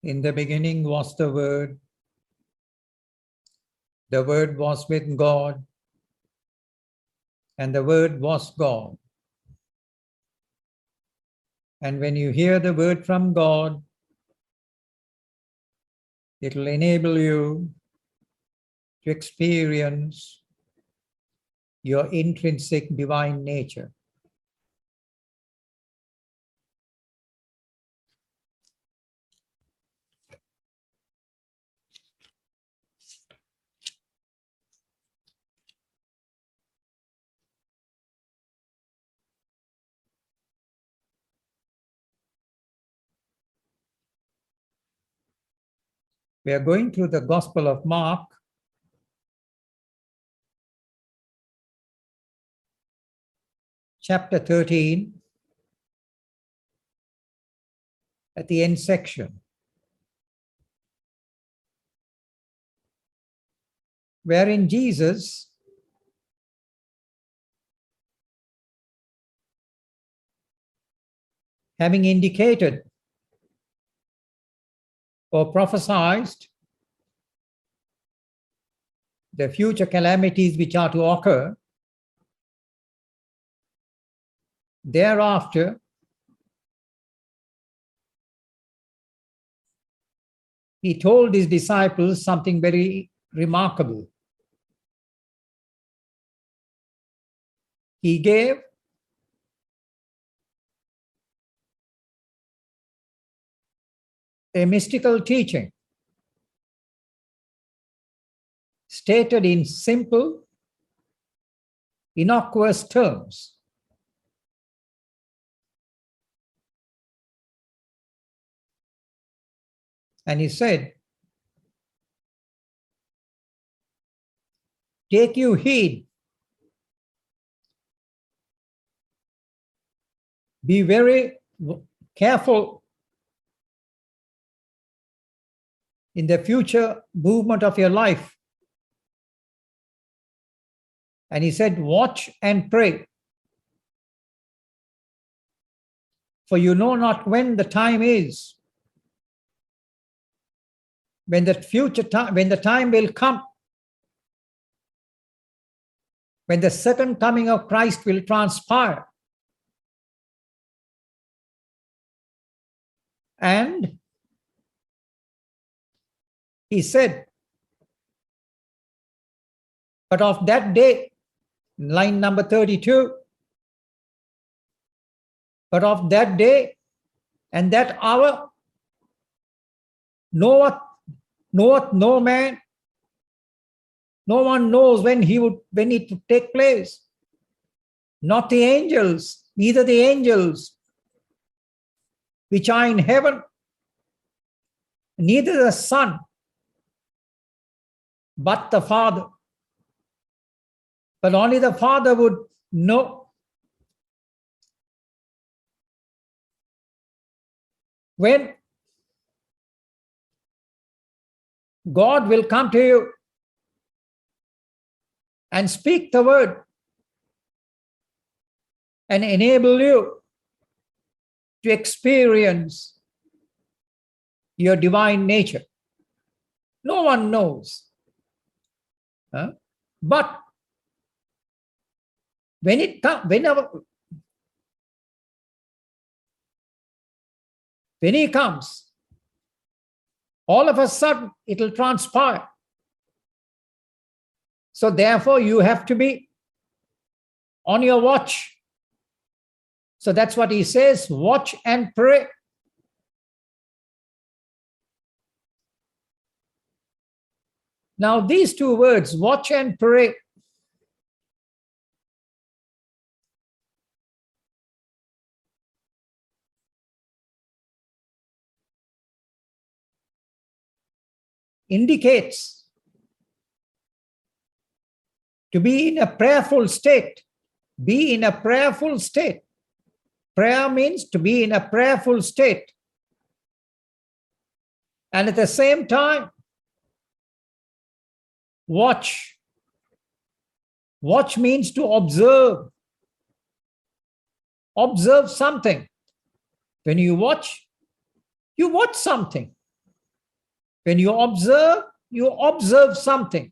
In the beginning was the Word was with God, and the Word was God. And when you hear the word from God, it will enable you to experience your intrinsic divine nature. We are going through the Gospel of Mark, chapter 13, at the end section, wherein Jesus having indicated or prophesied the future calamities which are to occur, thereafter he told his disciples something very remarkable. He gave a mystical teaching stated in simple, innocuous terms. And he said, "Take you heed, be very careful in the future movement of your life." And he said, "Watch and pray, for you know not when the time is, when the future time, when the time will come, when the second coming of Christ will transpire. And he said, but of that day," line number 32, "but of that day and that hour knoweth no man, no one knows when it would take place, not the angels, neither the angels which are in heaven, neither the Son, but the Father. But only the Father would know when God will come to you and speak the word and enable you to experience your divine nature. No one knows. But when he comes, all of a sudden it will transpire. So therefore you have to be on your watch. So that's what he says, watch and pray. Now these two words, watch and pray, indicates to be in a prayerful state. Be in a prayerful state. Prayer means to be in a prayerful state. And at the same time, watch. Watch means to observe. Observe something. When you watch something. When you observe something.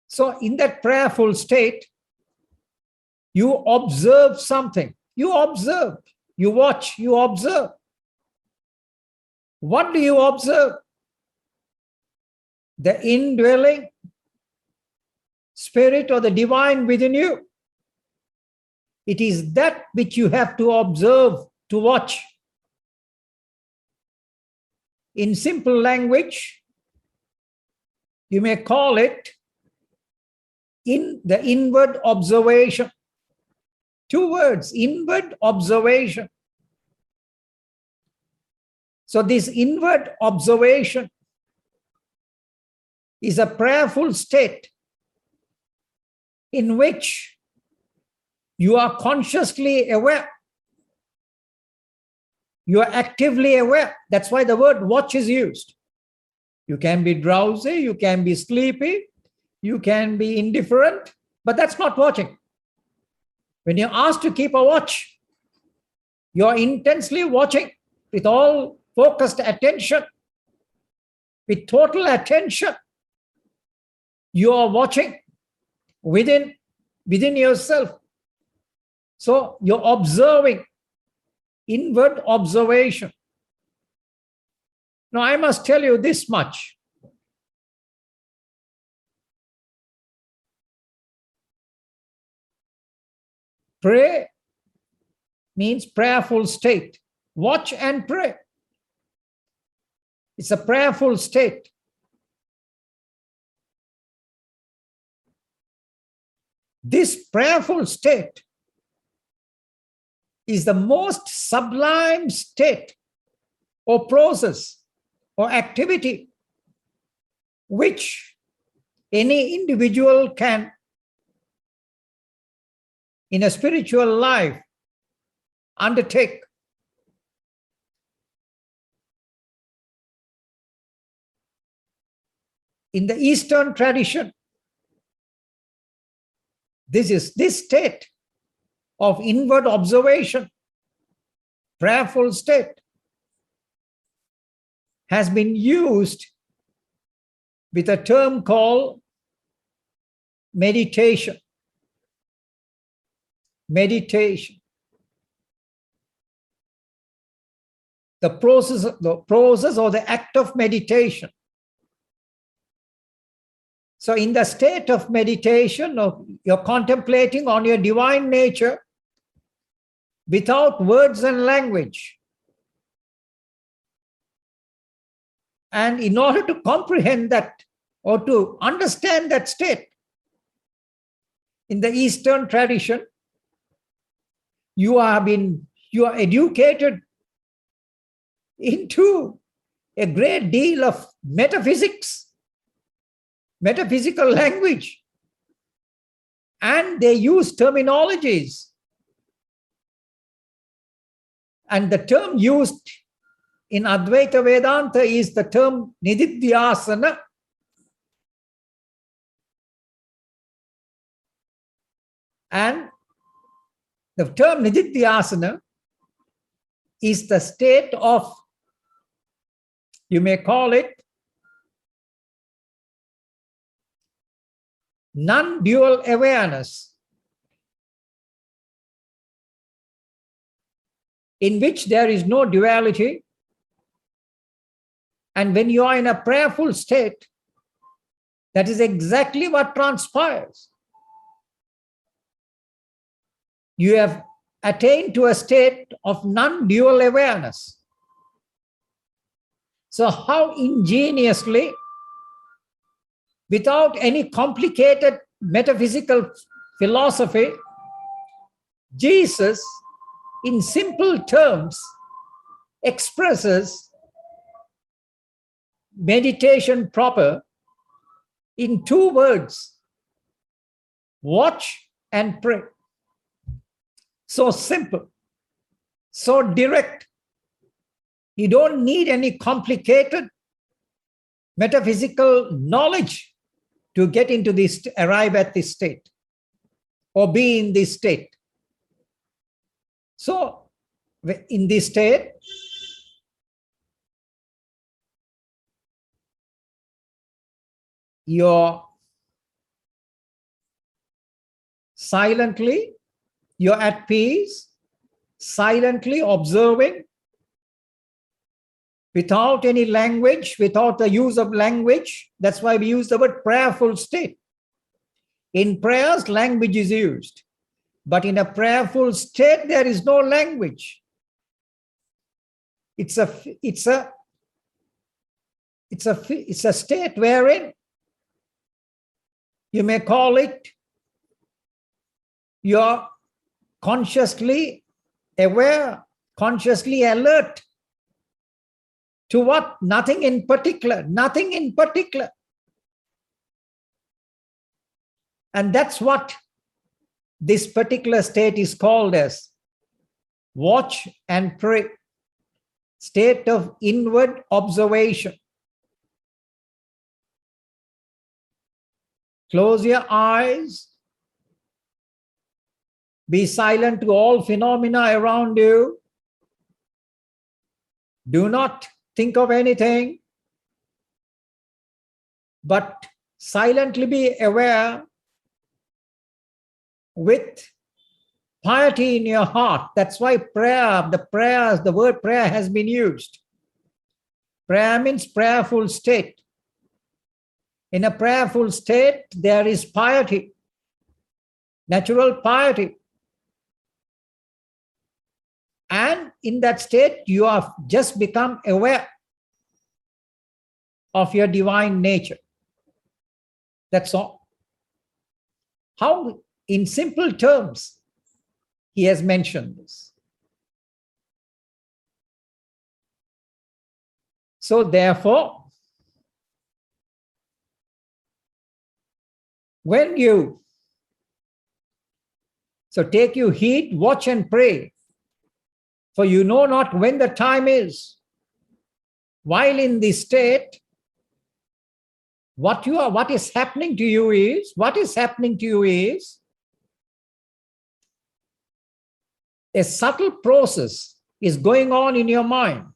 So in that prayerful state, you observe something. You observe. You watch. You observe. What do you observe? The indwelling spirit or the divine within you. It is that which you have to observe, to watch. In simple language, you may call it in the inward observation. 2 words, inward observation. So this inward observation is a prayerful state in which you are consciously aware. You are actively aware. That's why the word watch is used. You can be drowsy, you can be sleepy, you can be indifferent, but that's not watching. When you're asked to keep a watch, you're intensely watching with all focused attention, with total attention. You are watching within yourself. So you're observing, inward observation. Now I must tell you this much. Pray means prayerful state. Watch and pray. It's a prayerful state. This prayerful state is the most sublime state or process or activity which any individual can, in a spiritual life, undertake. In the Eastern tradition, this state of inward observation, prayerful state, has been used with a term called meditation. Meditation. The process or the act of meditation. So in the state of meditation, you're contemplating on your divine nature without words and language. And in order to comprehend that or to understand that state, in the Eastern tradition, you are educated into a great deal of metaphysics, metaphysical language, and they use terminologies. And the term used in Advaita Vedanta is the term nididhyasana. And the term nididhyasana is the state of, you may call it, non-dual awareness, in which there is no duality. And when you are in a prayerful state, that is exactly what transpires. You have attained to a state of non-dual awareness. So how ingeniously, without any complicated metaphysical philosophy, Jesus, in simple terms, expresses meditation proper in 2 words: watch and pray. So simple, so direct. You don't need any complicated metaphysical knowledge to get into this, arrive at this state or be in this state. So in this state, you're silently, you're at peace, silently observing, without any language, without the use of language. That's why we use the word prayerful state. In prayers, language is used. But in a prayerful state, there is no language. It's a state wherein you may call it you're consciously aware, consciously alert to what? Nothing in particular, nothing in particular. And that's what this particular state is called as watch and pray, state of inward observation. Close your eyes. Be silent to all phenomena around you. Do not think of anything, but silently be aware with piety in your heart. That's why the word prayer has been used. Prayer means prayerful state. In a prayerful state, there is piety, natural piety. And in that state, you have just become aware of your divine nature. That's all. How, in simple terms, he has mentioned this. So therefore, take you heed, watch and pray, for you know not when the time is. While in this state, what is happening to you is a subtle process is going on in your mind,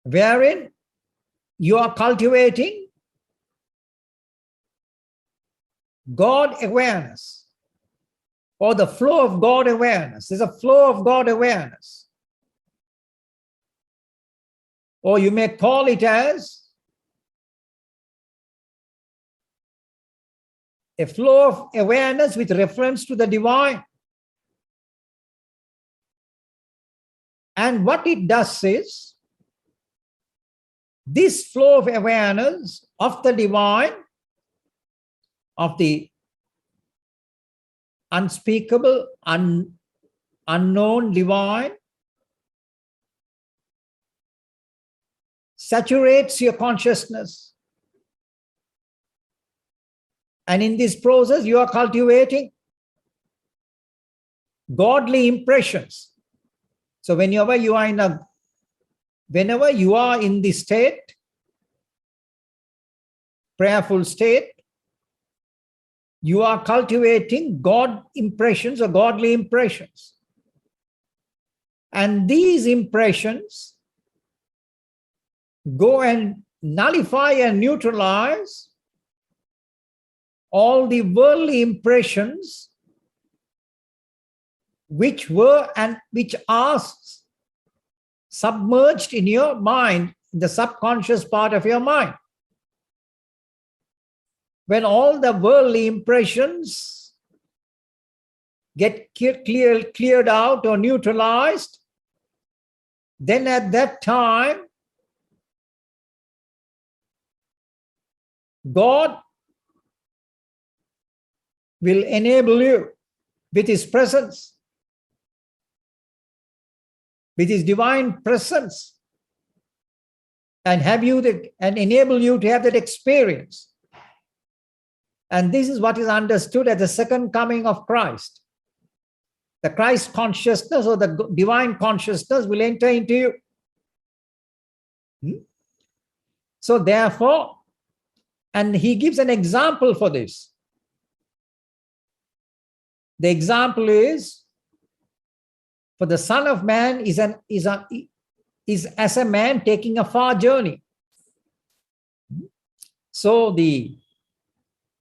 wherein you are cultivating God awareness, or the flow of God awareness. There's a flow of God awareness. Or you may call it as a flow of awareness with reference to the divine. And what it does is, this flow of awareness of the divine, of the unspeakable, unknown divine, saturates your consciousness. And in this process, you are cultivating godly impressions. So whenever you are in this state, prayerful state, you are cultivating God impressions or godly impressions. And these impressions go and nullify and neutralize all the worldly impressions which were and which are submerged in your mind, in the subconscious part of your mind. When all the worldly impressions get cleared out or neutralized, then at that time, God will enable you with His presence, with His divine presence, and enable you to have that experience. And this is what is understood as the second coming of Christ. The Christ consciousness or the divine consciousness will enter into you. So therefore, and he gives an example for this. The example is, for the Son of Man is as a man taking a far journey. So the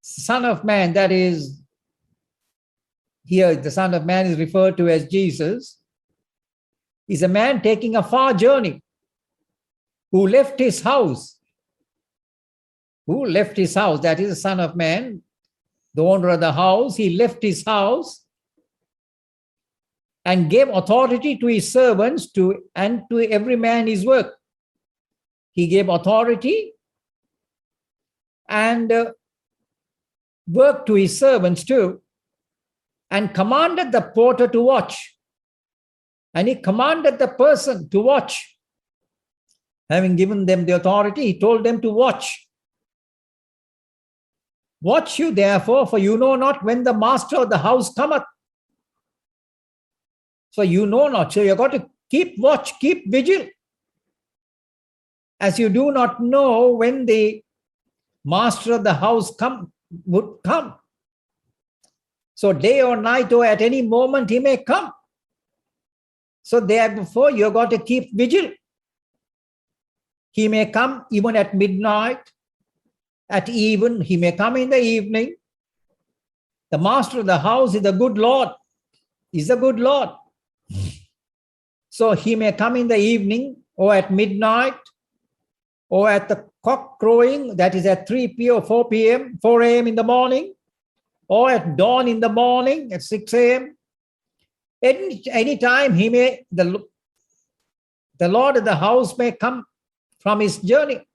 Son of Man, that is, here the Son of Man is referred to as Jesus, is a man taking a far journey, who left his house. Who left his house? That is the Son of Man, the owner of the house. He left his house and gave authority to his servants and to every man his work. He gave authority and work to his servants too, and commanded the porter to watch. And he commanded the person to watch. Having given them the authority, he told them to watch. Watch you therefore, for you know not when the master of the house cometh. So you know not. So you've got to keep watch, keep vigil, as you do not know when the master of the house would come. So day or night or at any moment he may come. So therefore you've got to keep vigil. He may come even at midnight, at even, he may come in the evening. The master of the house is a good Lord. He's a good Lord. So he may come in the evening or at midnight or at the cock crowing, that is at 3 p.m. or 4 p.m., 4 a.m. in the morning, or at dawn in the morning at 6 a.m. Any time he may, the Lord of the house may come from his journey.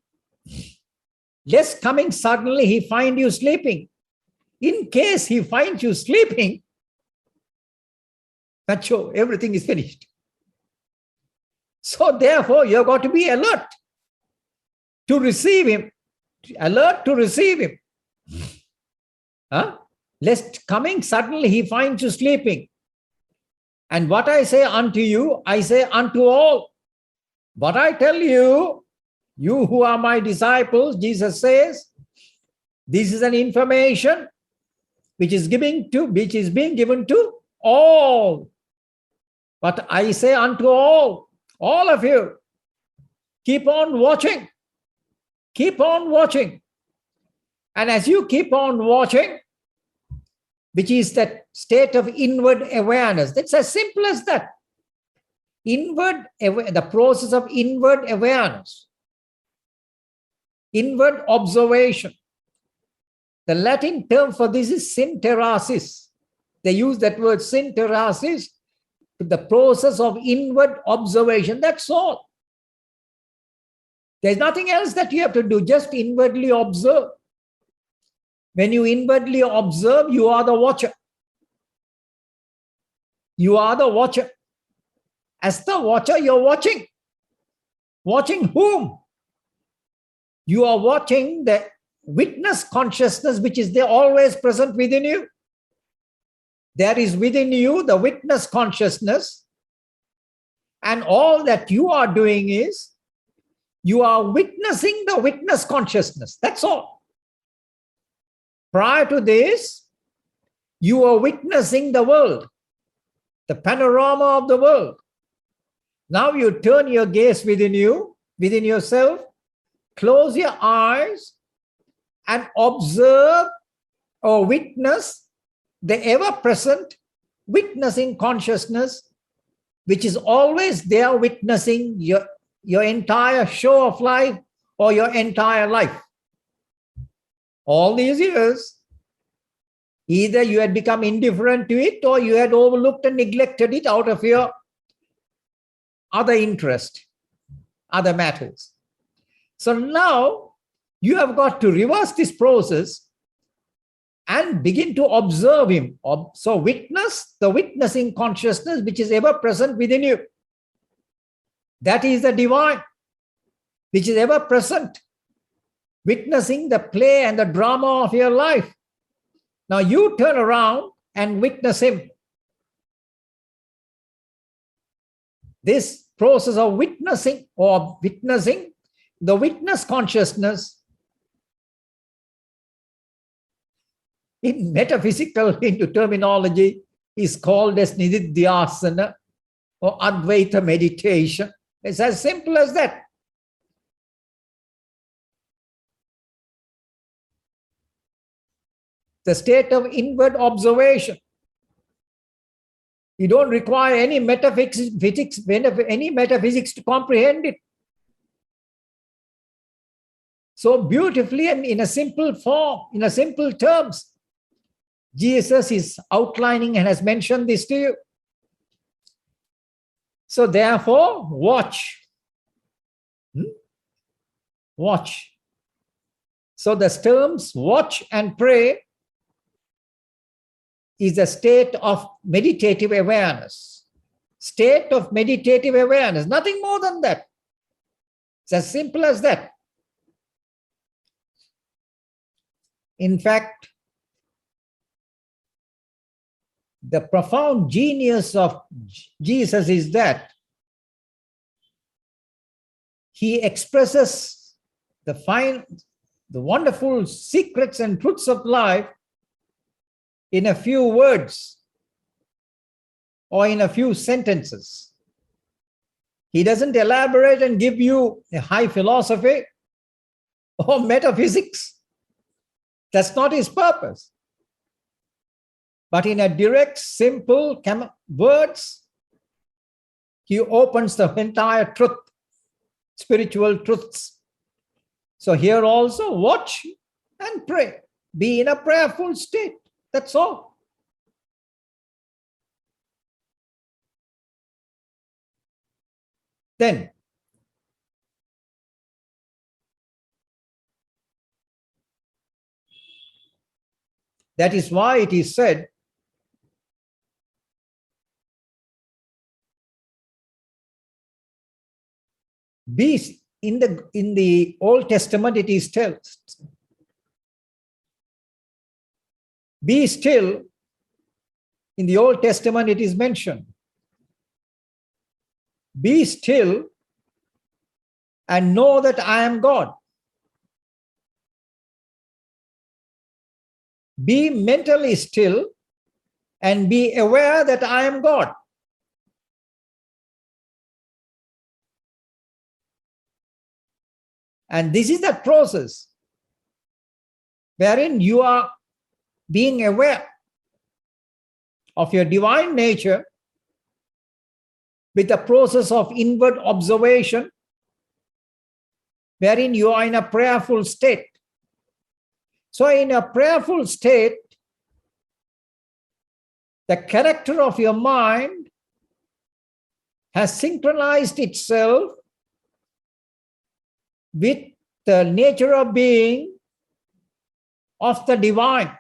Lest coming suddenly he find you sleeping. In case he finds you sleeping, that's all, everything is finished. So therefore you've got to be alert to receive him. Alert to receive him. Lest coming suddenly he finds you sleeping. And what I say unto you, I say unto all. What I tell you, you who are my disciples, Jesus says, this is an information which is being given to all. But I say unto all of you, keep on watching. Keep on watching. And as you keep on watching, which is that state of inward awareness, that's as simple as that. The process of inward awareness, inward observation. The Latin term for this is synterasis. They use that word synterasis, the process of inward observation. That's all. There's nothing else that you have to do, just inwardly observe. When you inwardly observe, you are the watcher. You are the watcher. As the watcher, you're watching. Watching whom? You are watching the witness consciousness which is there always present within you. There is within you the witness consciousness, and all that you are doing is you are witnessing the witness consciousness. That's all. Prior to this, you are witnessing the world, the panorama of the world. Now you turn your gaze within you, within yourself, close your eyes and observe or witness the ever-present witnessing consciousness, which is always there witnessing your entire show of life or your entire life. All these years, either you had become indifferent to it or you had overlooked and neglected it out of your other interest, other matters. So now you have got to reverse this process and begin to observe him. So witness the witnessing consciousness which is ever present within you. That is the divine, which is ever present, witnessing the play and the drama of your life. Now you turn around and witness him. This process of witnessing the witness consciousness in metaphysical into terminology is called as nididhyasana or Advaita meditation. It's as simple as that. the state of inward observation. You don't require any metaphysics to comprehend it. So beautifully and in a simple form, in a simple terms, Jesus is outlining and has mentioned this to you. So therefore, watch. Watch. So the terms watch and pray is a state of meditative awareness. State of meditative awareness, nothing more than that. It's as simple as that. In fact, the profound genius of Jesus is that he expresses the wonderful secrets and truths of life in a few words or in a few sentences. He doesn't elaborate and give you a high philosophy or metaphysics. That's not his purpose. But in a direct, simple words, he opens the entire truth, spiritual truths. So here also, watch and pray. Be in a prayerful state. That's all. Then, that is why it is said, be in the Old Testament it is told, be still. In the Old Testament it is mentioned, be still and know that I am God. Be mentally still and be aware that I am God. And this is that process wherein you are being aware of your divine nature with the process of inward observation, wherein you are in a prayerful state. So in a prayerful state, the character of your mind has synchronized itself with the nature of being of the divine.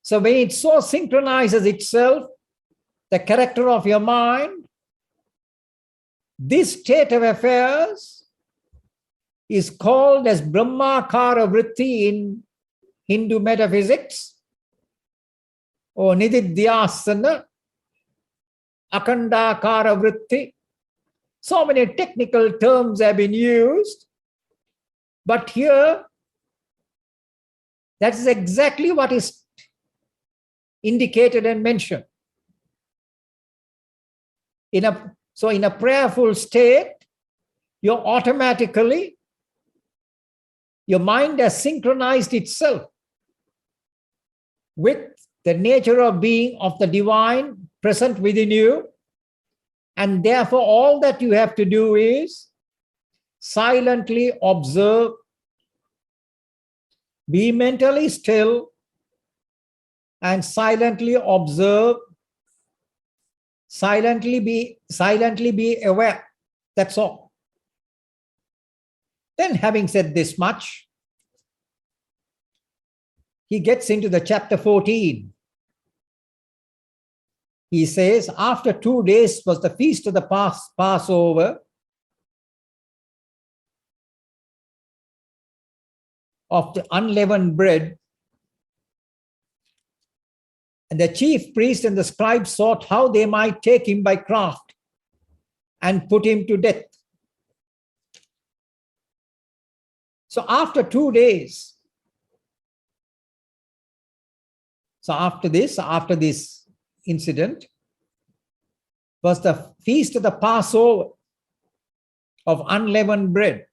So when it so synchronizes itself, the character of your mind, this state of affairs is called as Brahmakara Vritti in Hindu metaphysics, or Nididhyasana, Akhandakara Vritti. So many technical terms have been used, but here, that is exactly what is indicated and mentioned. So in a prayerful state, your mind has synchronized itself with the nature of being of the divine present within you. And therefore, all that you have to do is silently observe, be mentally still, and silently observe, silently be aware. That's all. Then, having said this much, he gets into the chapter 14. He says, after 2 days was the feast of the Passover of the unleavened bread. And the chief priest and the scribes sought how they might take him by craft and put him to death. So after 2 days, after this incident, was the feast of the Passover of unleavened bread.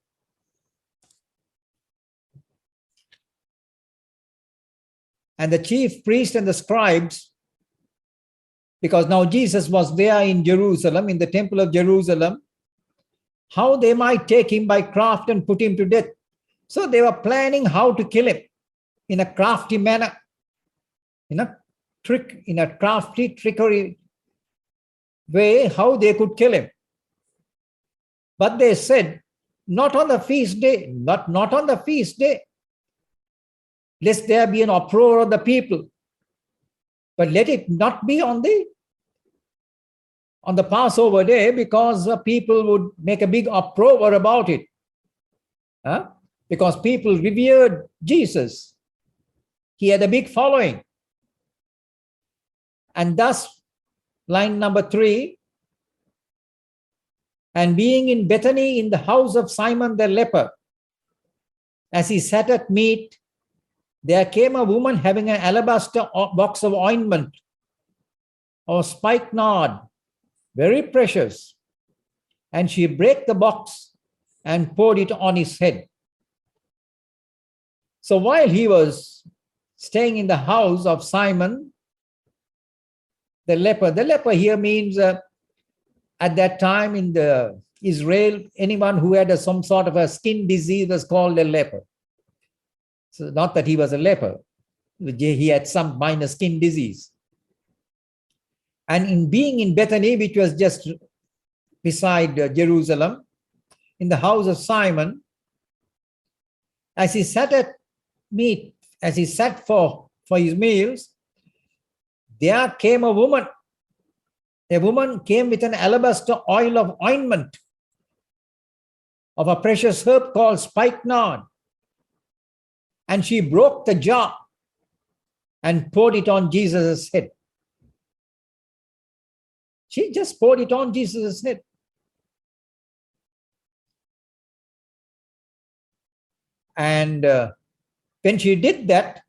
And the chief priest and the scribes, because now Jesus was there in Jerusalem, in the temple of Jerusalem, how they might take him by craft and put him to death. So they were planning how to kill him in a crafty manner, in a crafty trickery way, how they could kill him. But they said, not on the feast day, not on the feast day, lest there be an uproar of the people. But let it not be on the Passover day, because people would make a big uproar about it. Because people revered Jesus. He had a big following. And thus, line number 3, and being in Bethany in the house of Simon the leper, as he sat at meat, there came a woman having an alabaster box of ointment or spikenard, very precious, and she brake the box and poured it on his head. So while he was staying in the house of Simon the leper here means at that time in the Israel, anyone who had some sort of a skin disease was called a leper. So not that he was a leper, he had some minor skin disease. And in being in Bethany, which was just beside Jerusalem, in the house of Simon, as he sat at meat, as he sat for his meals, there came a woman. A woman came with an alabaster oil of ointment of a precious herb called spikenard. And she broke the jar and poured it on Jesus' head. She just poured it on Jesus' head. And when she did that,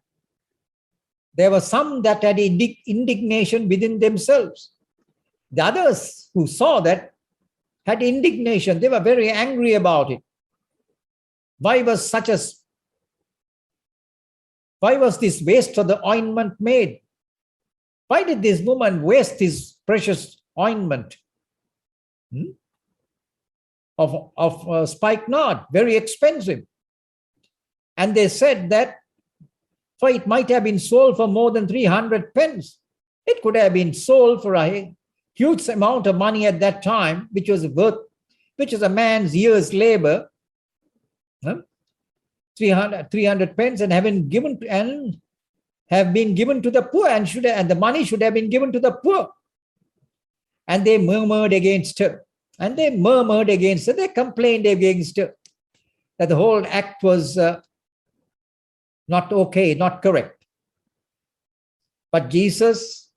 there were some that had indignation within themselves. The others who saw that had indignation. They were very angry about it. Why was this waste of the ointment made? Why did this woman waste this precious ointment of spikenard, very expensive? And they said that, for it might have been sold for more than 300 pence. It could have been sold for a huge amount of money at that time, which was a man's year's labor. 300 pence, and have been given to the poor, and the money should have been given to the poor. And they murmured against her. They complained against her, that the whole act was not okay, not correct. But Jesus,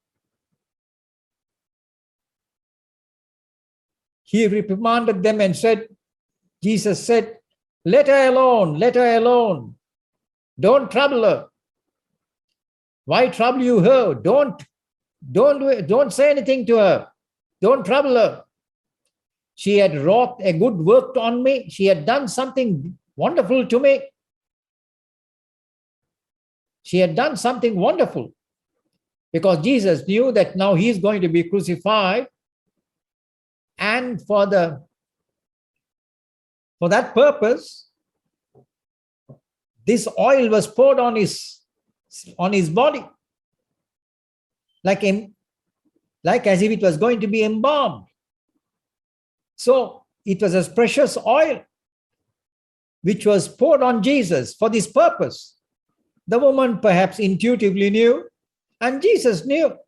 he reprimanded them and said, Jesus said, let her alone. Don't trouble her. Why trouble you her? Don't say anything to her. Don't trouble her. She had wrought a good work on me. She had done something wonderful to me. She had done something wonderful, because Jesus knew that now he is going to be crucified, and for that purpose, this oil was poured on his body, like as if it was going to be embalmed. So it was a precious oil which was poured on Jesus for this purpose. The woman perhaps intuitively knew, and Jesus knew,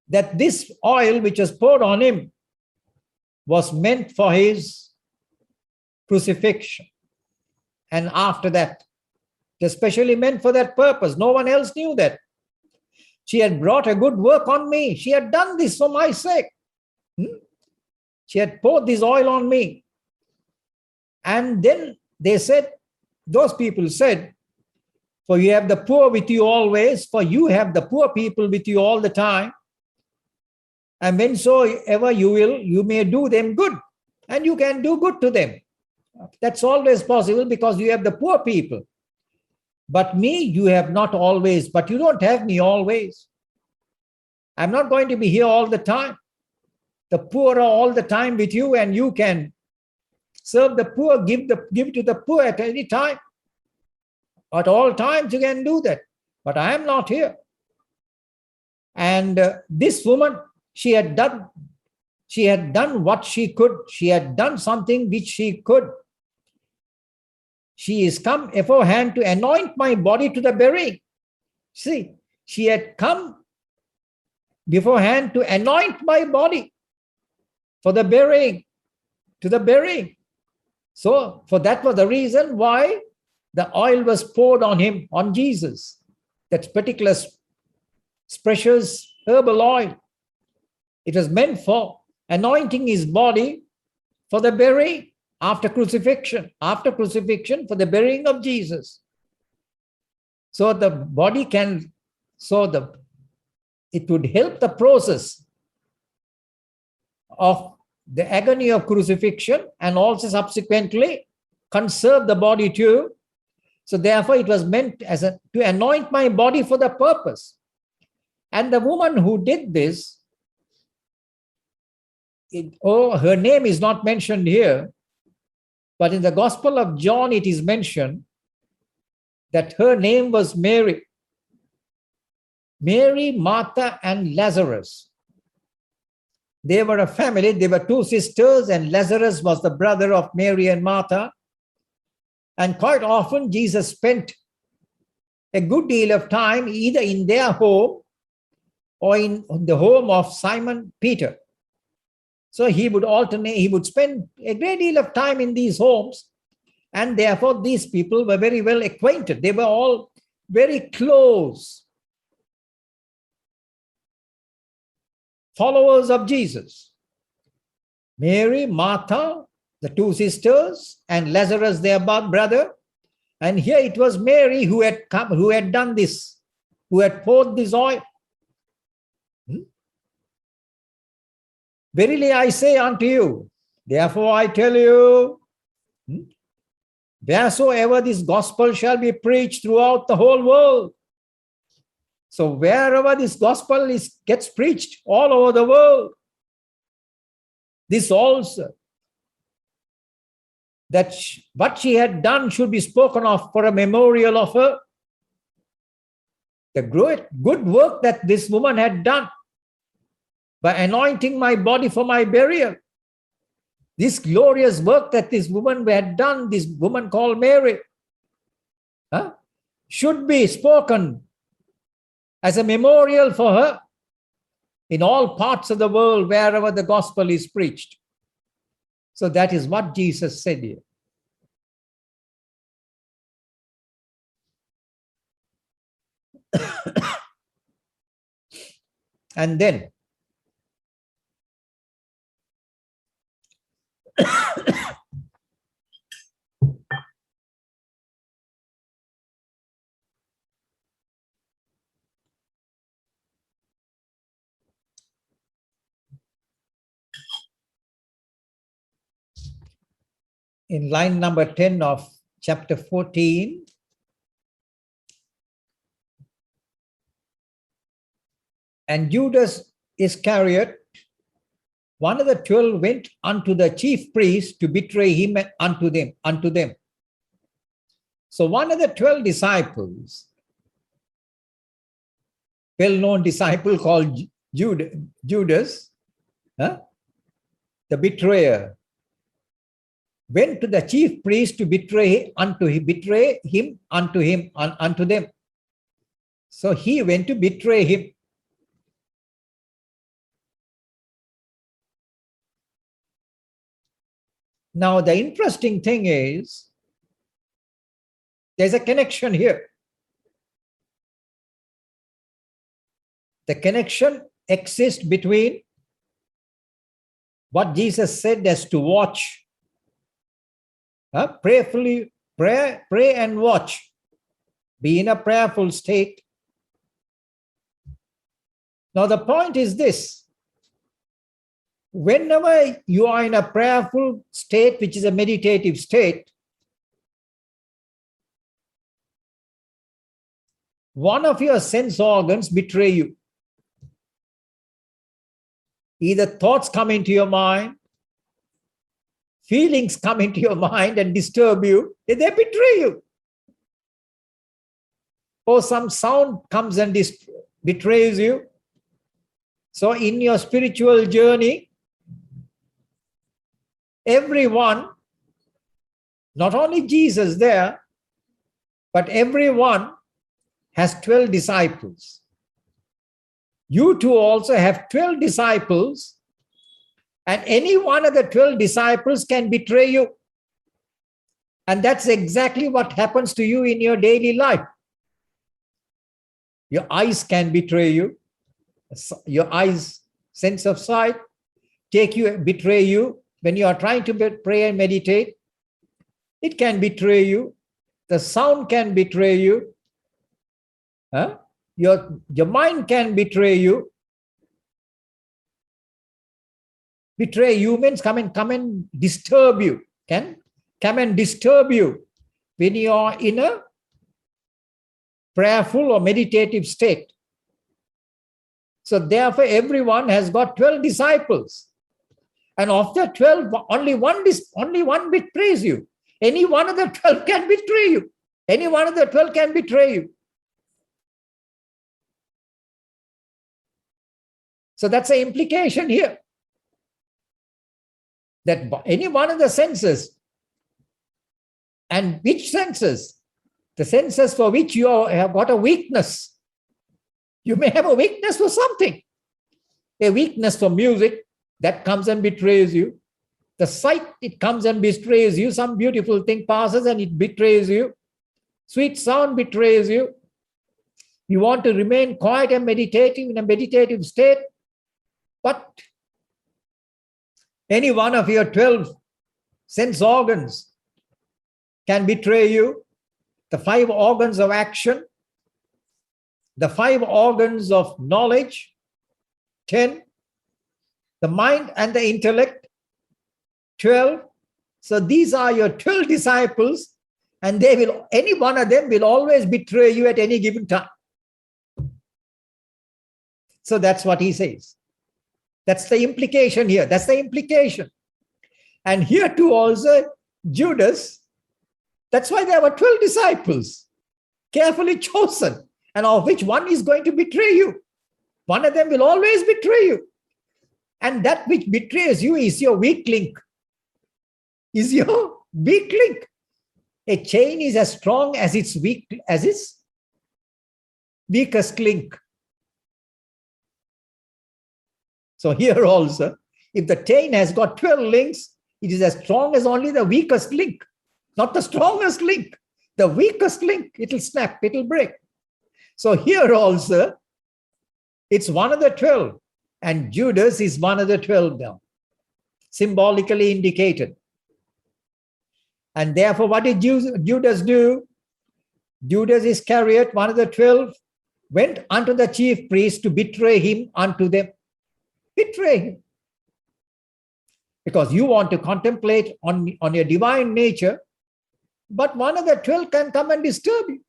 that this oil which was poured on him was meant for his crucifixion. And after that, especially meant for that purpose. No one else knew that. She had brought a good work on me. She had done this for my sake. She had poured this oil on me. And then they said, those people said, for you have the poor with you always, for you have the poor people with you all the time. And whensoever you may do them good, and you can do good to them. That's always possible, because you have the poor people. But me, you have not always, but you don't have me always. I'm not going to be here all the time. The poor are all the time with you, and you can serve the poor, give to the poor at any time. At all times you can do that. But I am not here. And this woman, she had done what she could. She had done something which she could. She is come beforehand to anoint my body to the burying. See, she had come beforehand to anoint my body for the burying, to the burying. So, for that was the reason why the oil was poured on him, on Jesus. That particular precious herbal oil. It was meant for anointing his body for the burying after crucifixion. After crucifixion, for the burying of Jesus. So the body can, it would help the process of the agony of crucifixion and also subsequently conserve the body too. So therefore it was meant to anoint my body for the purpose. And the woman who did this, her name is not mentioned here, but in the Gospel of John it is mentioned that her name was Mary. Mary, Martha, and Lazarus. They were a family. They were two sisters, and Lazarus was the brother of Mary and Martha. And quite often Jesus spent a good deal of time either in their home or in the home of Simon Peter. So he would alternate, he would spend a great deal of time in these homes, and therefore these people were very well acquainted. They were all very close followers of Jesus. Mary, Martha, the two sisters, and Lazarus, their brother. And here it was Mary who had come, who had done this, who had poured this oil. Verily I say unto you, therefore I tell you, wheresoever this gospel shall be preached throughout the whole world. So wherever this gospel gets preached all over the world, this also, that what she had done should be spoken of for a memorial of her. The great good work that this woman had done by anointing my body for my burial. This glorious work that this woman had done, this woman called Mary, should be spoken as a memorial for her in all parts of the world, wherever the gospel is preached. So that is what Jesus said here. And then in line number 10 of chapter 14, and Judas Iscariot, one of the 12, went unto the chief priests to betray him unto them. So one of the 12 disciples, well-known disciple called Judas, the betrayer, went to the chief priest to betray him unto them. So he went to betray him. Now the interesting thing is, there's a connection here. The connection exists between what Jesus said as to watch, pray and watch, be in a prayerful state. Now the point is this: whenever you are in a prayerful state, which is a meditative state, one of your sense organs betray you. Either thoughts come into your mind, feelings come into your mind and disturb you, they betray you. Or some sound comes and betrays you. So in your spiritual journey, everyone, not only Jesus there, but everyone has 12 disciples. You too also have 12 disciples, and any one of the 12 disciples can betray you. And that's exactly what happens to you in your daily life. Your eyes can betray you. Your eyes' sense of sight betray you when you are trying to pray and meditate. It can betray you. The sound can betray you. Your mind can betray you. Betray you means come and disturb you. Can come and disturb you when you are in a prayerful or meditative state. So therefore, everyone has got 12 disciples. And of the 12, only one betrays you. Any one of the 12 can betray you. Any one of the 12 can betray you. So that's the implication here. That any one of the senses, and which senses? The senses for which you have got a weakness. You may have a weakness for something. A weakness for music, that comes and betrays you. The sight, it comes and betrays you. Some beautiful thing passes and it betrays you. Sweet sound betrays you. You want to remain quiet and meditating in a meditative state, but any one of your 12 sense organs can betray you. The 5 organs of action, the 5 organs of knowledge, 10, the mind and the intellect, 12. So these are your 12 disciples, and any one of them will always betray you at any given time. So that's what he says. That's the implication here. That's the implication. And here too also, Judas, that's why there were 12 disciples, carefully chosen, and of which one is going to betray you. One of them will always betray you. And that which betrays you is your weak link. Is your weak link. A chain is as strong as its weakest link. So here also, if the chain has got 12 links, it is as strong as only the weakest link, not the strongest link. The weakest link, it will snap, it will break. So here also, it's one of the 12, and Judas is one of the 12 now, symbolically indicated. And therefore, what did Judas do? Judas Iscariot, one of the 12, went unto the chief priests to betray him unto them. Betray him. Because you want to contemplate on your divine nature, but one of the 12 can come and disturb you.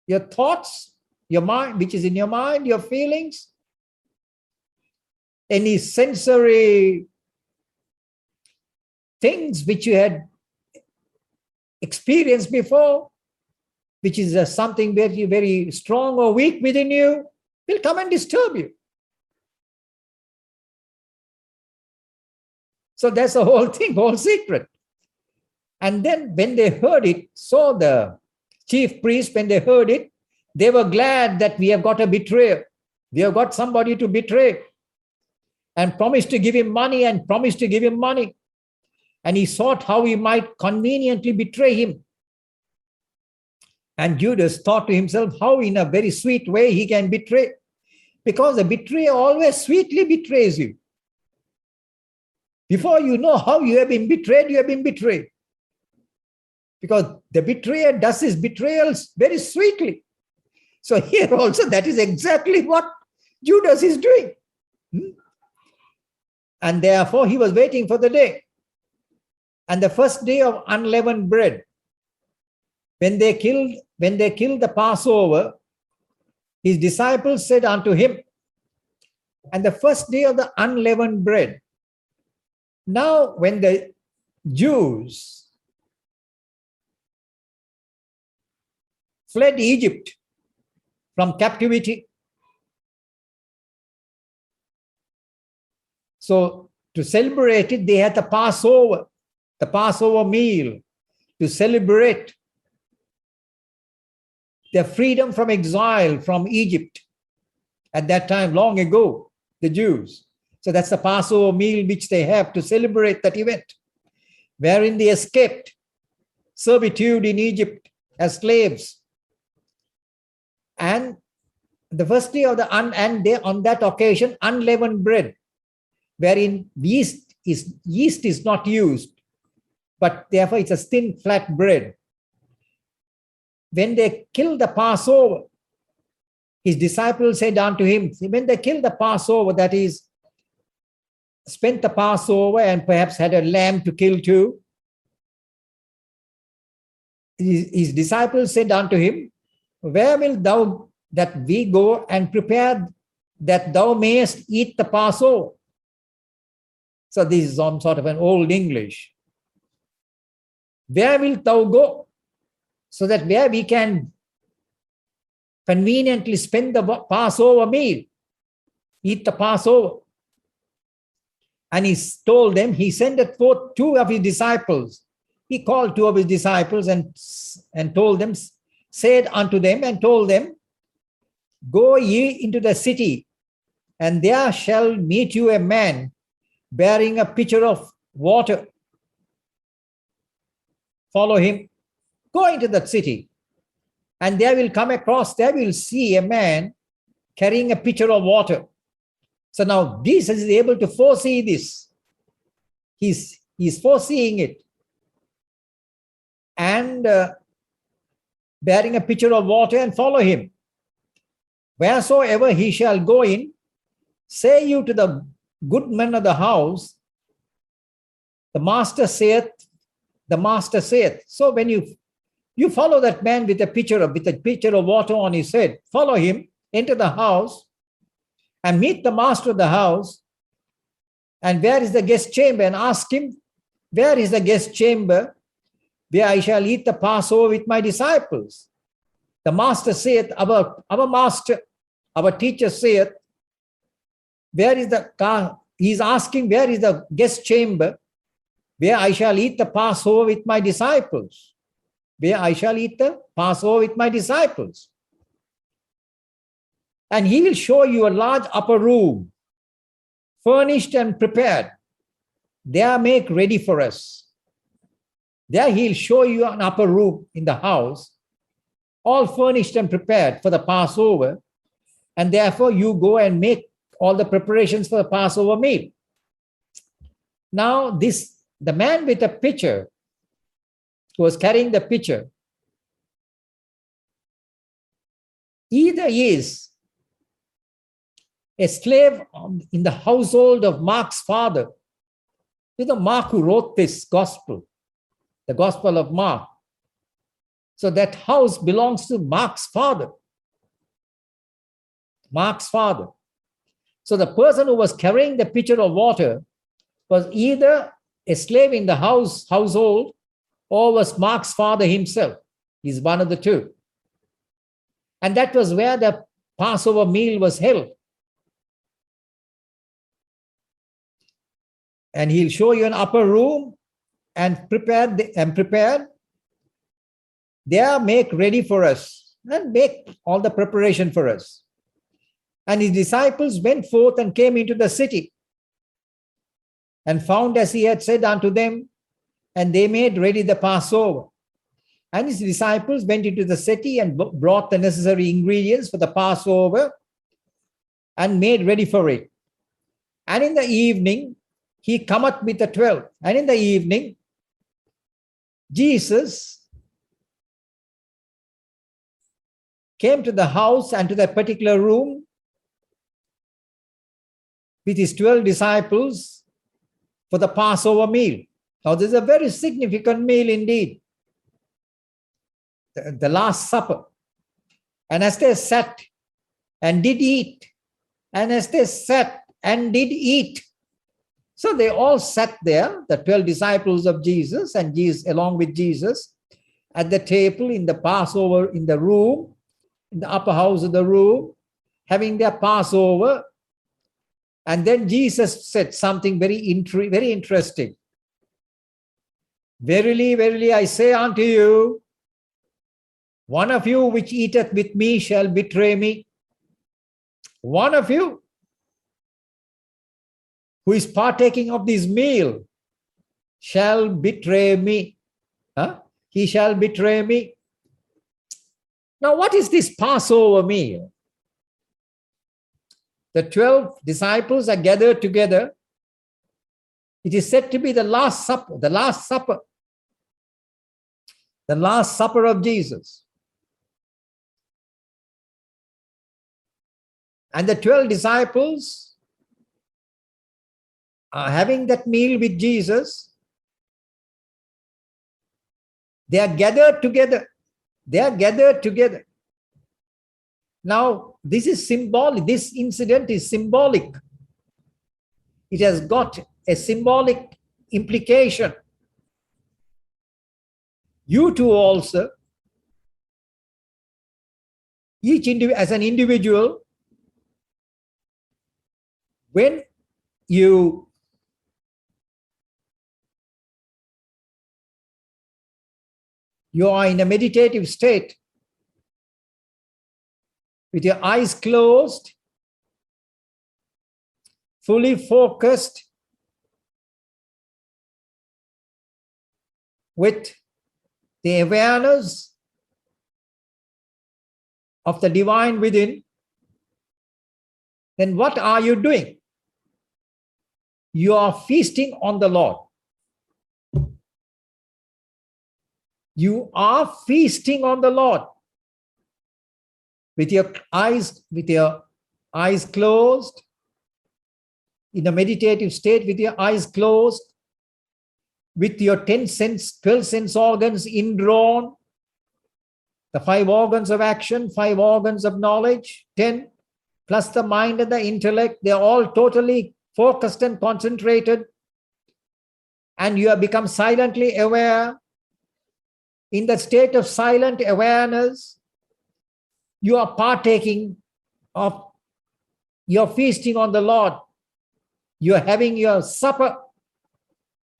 Your thoughts, your mind, which is in your mind, your feelings, any sensory things which you had experienced before, which is something very, very strong or weak within you, will come and disturb you. So that's the whole thing, whole secret. And then when they heard it, so the chief priests, when they heard it, they were glad that we have got a betrayer. We have got somebody to betray. And promised to give him money and promised to give him money. And he sought how he might conveniently betray him. And Judas thought to himself how in a very sweet way he can betray. Because the betrayer always sweetly betrays you. Before you know how you have been betrayed, you have been betrayed. Because the betrayer does his betrayals very sweetly. So here also, that is exactly what Judas is doing. And therefore, he was waiting for the day. And the first day of unleavened bread, when they killed when they killed the Passover, his disciples said unto him, and the first day of the unleavened bread. Now, when the Jews fled Egypt from captivity, so to celebrate it, they had the Passover meal to celebrate their freedom from exile from Egypt. At that time, long ago, the Jews. So that's the Passover meal which they have to celebrate that event, wherein they escaped servitude in Egypt as slaves. And the first day of the on that occasion, unleavened bread, wherein yeast is not used, but therefore it's a thin, flat bread. When they killed the Passover, his disciples said unto him, when they killed the Passover, that is, spent the Passover and perhaps had a lamb to kill too, his disciples said unto him, where wilt thou that we go and prepare that thou mayest eat the Passover? So this is some sort of an old English. Where wilt thou go? So that where we can conveniently spend the Passover meal, eat the Passover. And he told them, he sent forth two of his disciples. He called two of his disciples and told them, said unto them and told them, go ye into the city, and there shall meet you a man bearing a pitcher of water. Follow him. Go into that city, and there will see a man carrying a pitcher of water. So now Jesus is able to foresee this. He's foreseeing it. And bearing a pitcher of water, and follow him. Wheresoever he shall go in, say you to the good man of the house, the master saith. So when you follow that man with a pitcher of water on his head, follow him, enter the house, and meet the master of the house, and where is the guest chamber, and ask him, where is the guest chamber where I shall eat the Passover with my disciples? The master saith, our master, our teacher saith, he's asking, where is the guest chamber where I shall eat the Passover with my disciples? Where I shall eat the Passover with my disciples. And he will show you a large upper room, furnished and prepared. There make ready for us. There he'll show you an upper room in the house, all furnished and prepared for the Passover. And therefore you go and make all the preparations for the Passover meal. Now the man with a pitcher, who was carrying the pitcher, either is a slave in the household of Mark's father. You know, Mark who wrote this gospel, the Gospel of Mark. So that house belongs to Mark's father. Mark's father. So the person who was carrying the pitcher of water was either a slave in the household, or was Mark's father himself. He's one of the two. And that was where the Passover meal was held. And he'll show you an upper room and prepared. There make ready for us and make all the preparation for us. And his disciples went forth and came into the city and found as he had said unto them, and they made ready the Passover. And his disciples went into the city and brought the necessary ingredients for the Passover and made ready for it. And in the evening, he cometh with the 12. And in the evening, Jesus came to the house and to that particular room with his 12 disciples for the Passover meal. Now, this is a very significant meal indeed. the Last Supper. And as they sat and did eat, and as they sat and did eat, so they all sat there, the 12 disciples of Jesus and Jesus along with Jesus at the table in the Passover, in the room, in the upper house of the room, having their Passover. And then Jesus said something very interesting. Verily, verily, I say unto you, one of you which eateth with me shall betray me. One of you who is partaking of this meal shall betray me. He shall betray me. Now, what is this Passover meal? The 12 disciples are gathered together. It is said to be the Last Supper, the Last Supper, the Last Supper of Jesus. And the 12 disciples are having that meal with Jesus. They are gathered together. They are gathered together. Now, this is symbolic. This incident is symbolic. It has got a symbolic implication. You too also, as an individual, when you are in a meditative state, with your eyes closed, fully focused, with the awareness of the divine within, then what are you doing? You are feasting on the Lord. You are feasting on the Lord. With your eyes closed, in a meditative state, with your eyes closed, with your 12 sense organs indrawn, the 5 organs of action, 5 organs of knowledge, 10, plus the mind and the intellect, they're all totally focused and concentrated, and you have become silently aware. In the state of silent awareness, you are partaking of, you're feasting on the Lord. You're having your supper.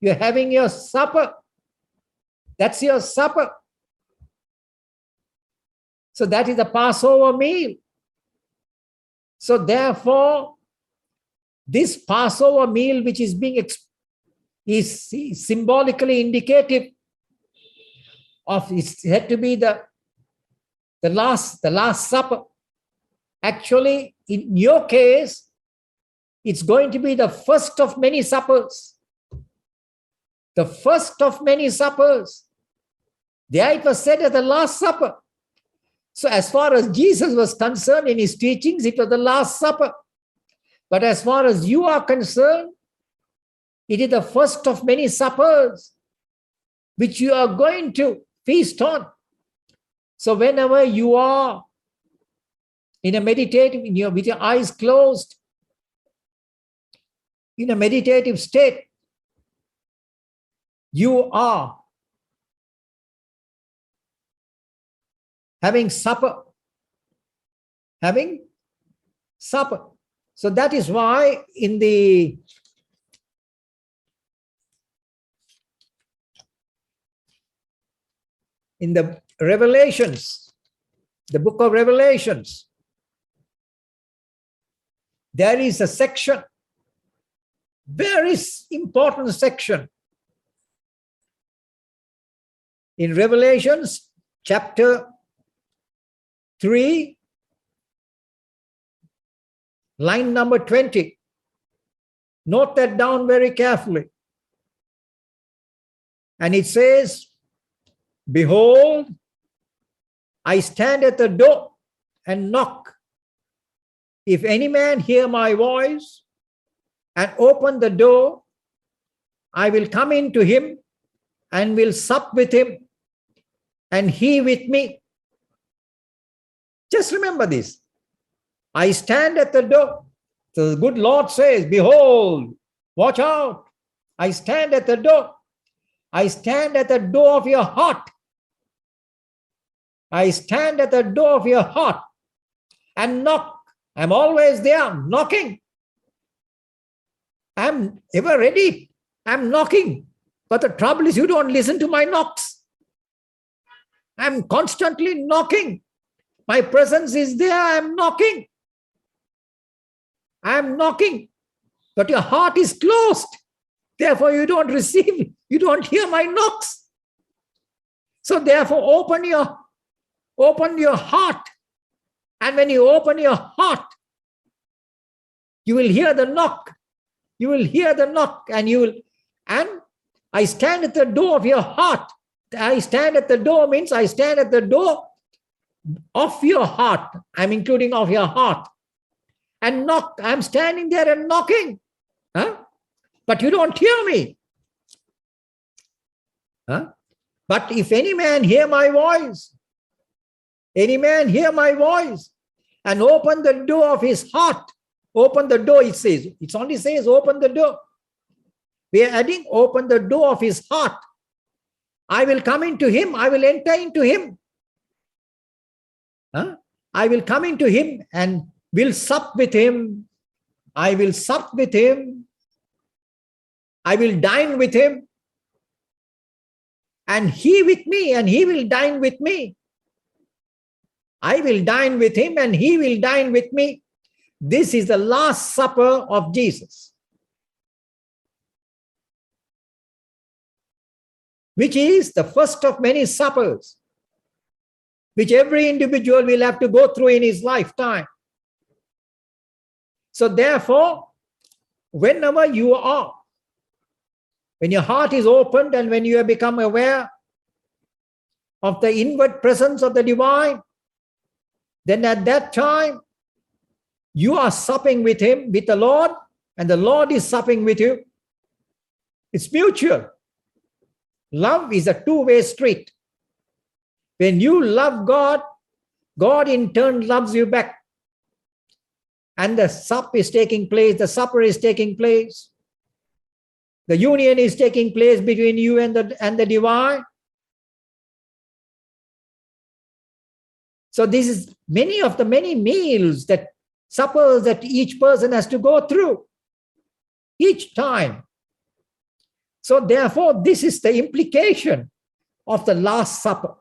You're having your supper. That's your supper. So that is the Passover meal. So therefore, this Passover meal, which is being is symbolically indicative of, it's had to be the last supper. Actually, in your case, it's going to be the first of many suppers. The first of many suppers. There it was said as the Last Supper. So as far as Jesus was concerned in his teachings, it was the Last Supper. But as far as you are concerned, it is the first of many suppers which you are going to feast on. So whenever you are in a meditative, with your eyes closed, in a meditative state, you are having supper. Having supper. So that is why in the Revelations, the book of Revelations, there is a section, very important section, in Revelations chapter 3, line number 20. Note that down very carefully. And it says, "Behold, I stand at the door and knock. If any man hear my voice and open the door, I will come into him and will sup with him, and he with me. Just remember this. I stand at the door. The good Lord says, behold, watch out. I stand at the door. I stand at the door of your heart. I stand at the door of your heart and knock. I'm always there knocking. I'm ever ready. I'm knocking. But the trouble is you don't listen to my knocks. I'm constantly knocking. My presence is there. I'm knocking. I'm knocking. But your heart is closed. Therefore, you don't receive. You don't hear my knocks. So therefore, open your heart. And when you open your heart, you will hear the knock. You will hear the knock, and I stand at the door of your heart. I stand at the door means I stand at the door of your heart. I'm including of your heart. And knock. I'm standing there and knocking. Huh? But you don't hear me. Huh? But if any man hear my voice, and open the door of his heart, open the door, it says. It only says open the door. We are adding open the door of his heart. I will come into him. I will enter into him. Huh? I will come into him and will sup with him. I will sup with him. I will dine with him. And he with me, and he will dine with me. I will dine with him, and he will dine with me. This is the Last Supper of Jesus, which is the first of many suppers, which every individual will have to go through in his lifetime. So therefore, whenever you are, when your heart is opened and when you have become aware of the inward presence of the divine, then at that time, you are supping with him, with the Lord, and the Lord is supping with you. It's mutual. Love is a two-way street. When you love God, God in turn loves you back. And the sup is taking place, the supper is taking place. The union is taking place between you and the divine. So this is many of the many meals, that suppers that each person has to go through each time. So therefore, this is the implication of the Last Supper.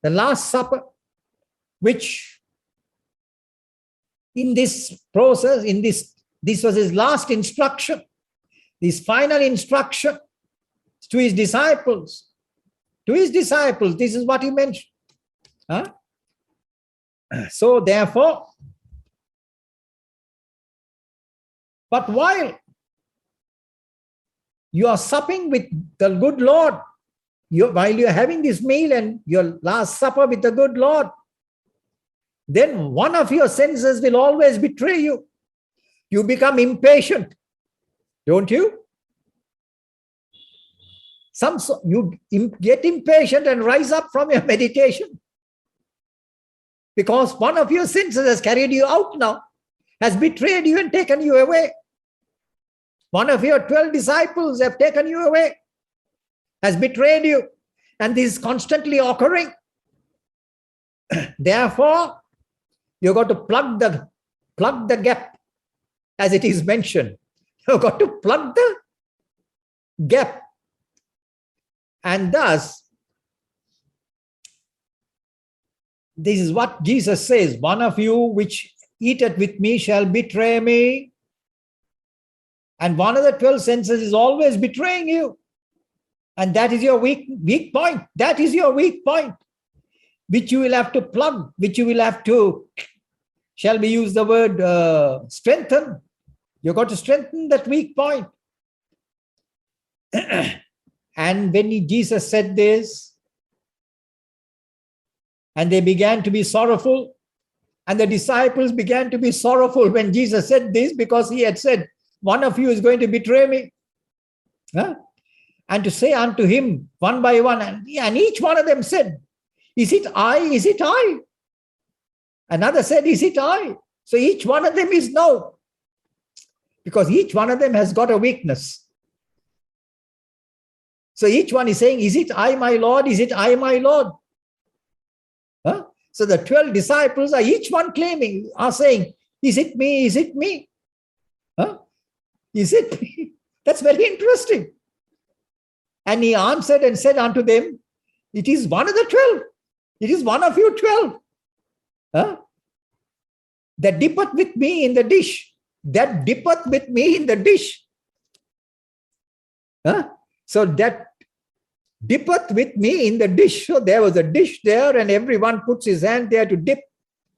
The Last Supper, which in this process, this was his last instruction, his final instruction to his disciples. To his disciples, this is what he mentioned. Huh? So therefore, but while you are supping with the good Lord, while you are having this meal and your last supper with the good Lord, then one of your senses will always betray you. You become impatient, don't you? You get impatient and rise up from your meditation, because one of your senses has carried you out now, has betrayed you and taken you away. One of your 12 disciples have taken you away, has betrayed you, and this is constantly occurring. Therefore, you've got to plug the gap, as it is mentioned. You've got to plug the gap. And thus, this is what Jesus says, one of you which eateth with me shall betray me. And one of the 12 senses is always betraying you. And that is your weak point. That is your weak point, which you will have to plug, which you will have to, shall we use the word strengthen? You've got to strengthen that weak point. And when Jesus said this, and they began to be sorrowful, and the disciples began to be sorrowful when Jesus said this, because he had said, one of you is going to betray me. Huh? and to say unto him one by one, and each one of them said, "Is it I? Is it I?" Another said, "Is it I?" So each one of them is no, because each one of them has got a weakness. So each one is saying, "Is it I, my Lord? Is it I, my Lord?" Huh? So the 12 disciples are each one claiming, are saying, "Is it me? Is it me? Huh? Is it me?" That's very interesting. And he answered and said unto them, "It is one of the 12. It is one of you 12. Huh? That dippeth with me in the dish. That dippeth with me in the dish." Huh? So that dippeth with me in the dish. So there was a dish there, and everyone puts his hand there to dip.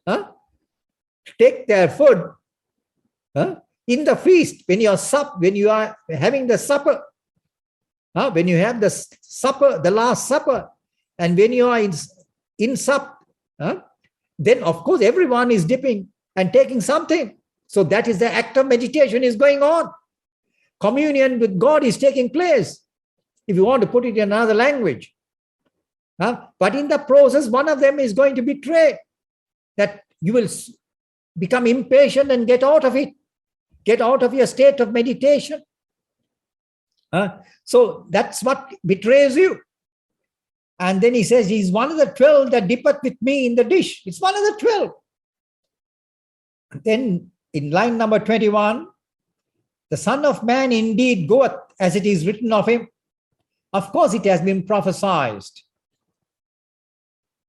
Huh? Take their food. Huh? In the feast, when you are having the supper, when you have the supper, the last supper, and when you are in sup, then of course everyone is dipping and taking something. So that is the act of meditation is going on. Communion with God is taking place, if you want to put it in another language. But in the process, one of them is going to betray, that you will become impatient and get out of it. Get out of your state of meditation. So that's what betrays you. And then he says, "He's one of the 12 that dippeth with me in the dish." It's one of the 12. Then in line number 21, "The Son of Man indeed goeth as it is written of him." Of course, it has been prophesied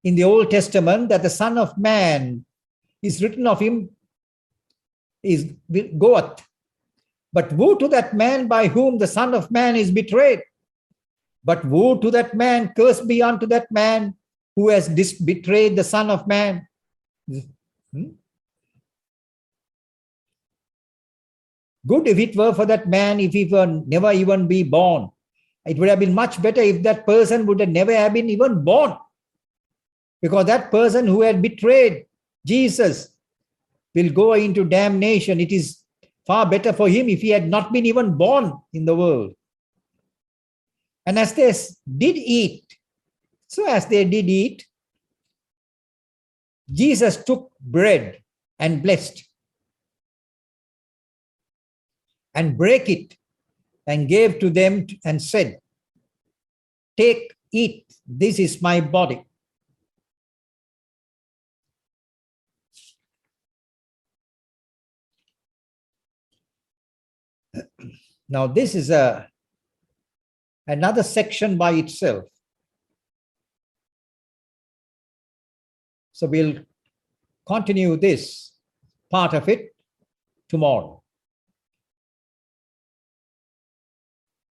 in the Old Testament that the Son of Man is written of him, is goeth. But woe to that man by whom the Son of Man is betrayed. But woe to that man, curse be unto that man who has betrayed the Son of Man. Good if it were for that man if he were never even be born. It would have been much better if that person would have never have been even born. Because that person who had betrayed Jesus will go into damnation. It is far better for him if he had not been even born in the world. And as they did eat, Jesus took bread and blessed and brake it and gave to them and said, "Take, eat, this is my body." Now this is another section by itself. So we'll continue this part of it tomorrow.